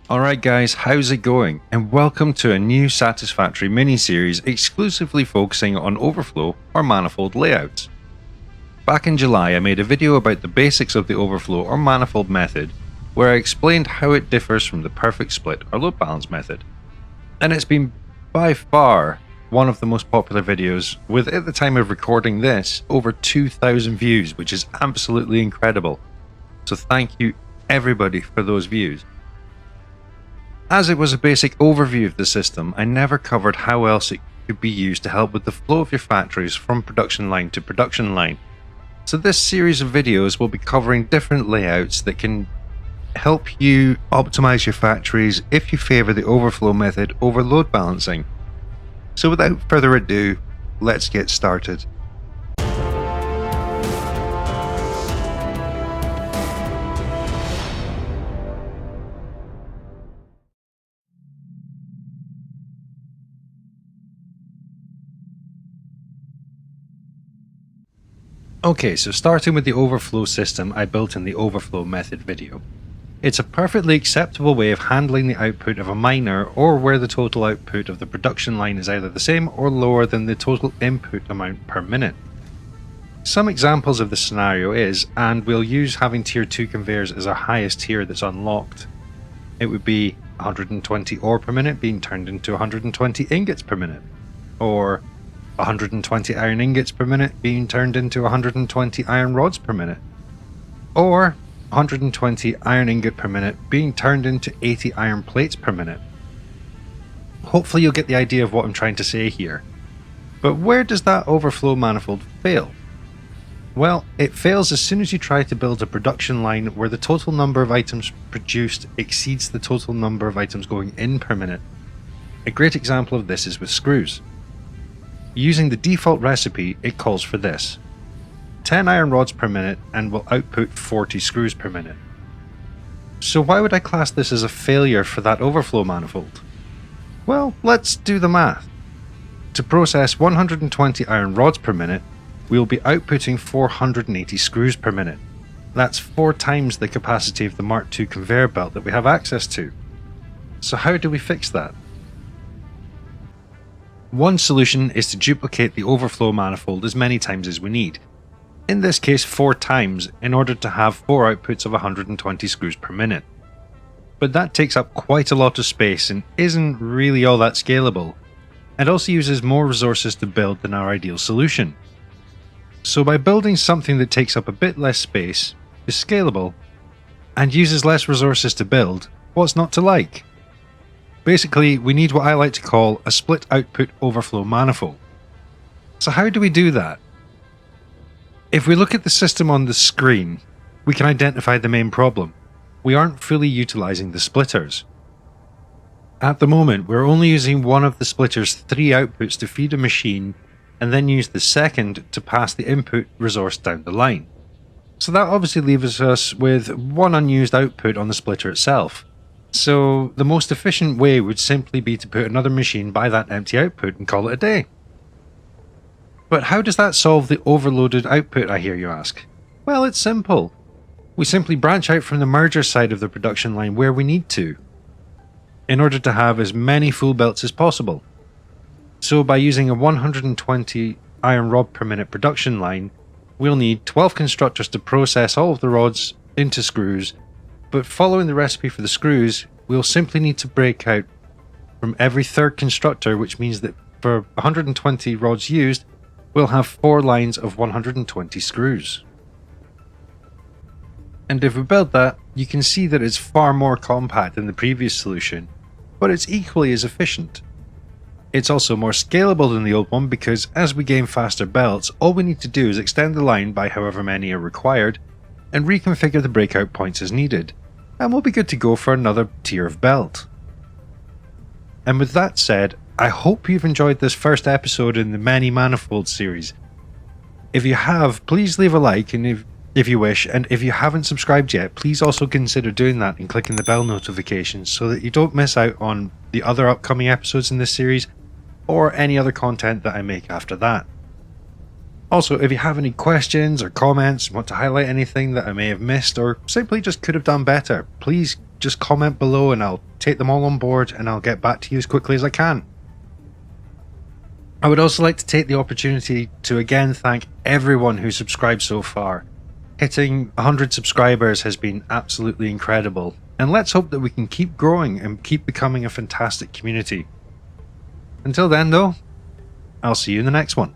Alright guys, how's it going? And welcome to a new Satisfactory mini-series exclusively focusing on overflow or manifold layouts. Back in July I made a video about the basics of the overflow or manifold method, where I explained how it differs from the perfect split or load balance method. And it's been by far one of the most popular videos, with at the time of recording this over 2,000 views, which is absolutely incredible. So thank you everybody for those views. As it was a basic overview of the system, I never covered how else it could be used to help with the flow of your factories from production line to production line. So this series of videos will be covering different layouts that can help you optimize your factories if you favor the overflow method over load balancing. So without further ado, let's get started. Okay, so starting with the overflow system I built in the overflow method video. It's a perfectly acceptable way of handling the output of a miner, or where the total output of the production line is either the same or lower than the total input amount per minute. Some examples of this scenario is, and we'll use having tier 2 conveyors as our highest tier that's unlocked. It would be 120 ore per minute being turned into 120 ingots per minute, or 120 iron ingots per minute being turned into 120 iron rods per minute, or 120 iron ingot per minute being turned into 80 iron plates per minute. Hopefully you'll get the idea of what I'm trying to say here. But where does that overflow manifold fail? Well, it fails as soon as you try to build a production line where the total number of items produced exceeds the total number of items going in per minute. A great example of this is with screws. Using the default recipe, it calls for this: 10 iron rods per minute and will output 40 screws per minute. So why would I class this as a failure for that overflow manifold? Well, let's do the math. To process 120 iron rods per minute, we'll be outputting 480 screws per minute. That's 4 times the capacity of the Mark II conveyor belt that we have access to. So how do we fix that? One solution is to duplicate the overflow manifold as many times as we need. In this case 4 times, in order to have 4 outputs of 120 screws per minute. But that takes up quite a lot of space and isn't really all that scalable, and also uses more resources to build than our ideal solution. So by building something that takes up a bit less space, is scalable, and uses less resources to build, what's not to like? Basically, we need what I like to call a split output overflow manifold. So how do we do that? If we look at the system on the screen, we can identify the main problem. We aren't fully utilizing the splitters. At the moment, we're only using one of the splitter's 3 outputs to feed a machine, and then use the second to pass the input resource down the line. So that obviously leaves us with one unused output on the splitter itself. So the most efficient way would simply be to put another machine by that empty output and call it a day. But how does that solve the overloaded output, I hear you ask? Well, it's simple. We simply branch out from the merger side of the production line where we need to, in order to have as many full belts as possible. So by using a 120 iron rod per minute production line, we'll need 12 constructors to process all of the rods into screws. But following the recipe for the screws, we'll simply need to break out from every 3rd constructor, which means that for 120 rods used, we'll have 4 lines of 120 screws. And if we build that, you can see that it's far more compact than the previous solution, but it's equally as efficient. It's also more scalable than the old one because as we gain faster belts, all we need to do is extend the line by however many are required, and reconfigure the breakout points as needed, and we'll be good to go for another tier of belt. And with that said, I hope you've enjoyed this first episode in the Many Manifolds series. If you have, please leave a like, and if you wish, and if you haven't subscribed yet, please also consider doing that and clicking the bell notifications so that you don't miss out on the other upcoming episodes in this series, or any other content that I make after that. Also, if you have any questions or comments, want to highlight anything that I may have missed or simply just could have done better, please just comment below and I'll take them all on board, and I'll get back to you as quickly as I can. I would also like to take the opportunity to again thank everyone who subscribed so far. Hitting 100 subscribers has been absolutely incredible, and let's hope that we can keep growing and keep becoming a fantastic community. Until then though, I'll see you in the next one.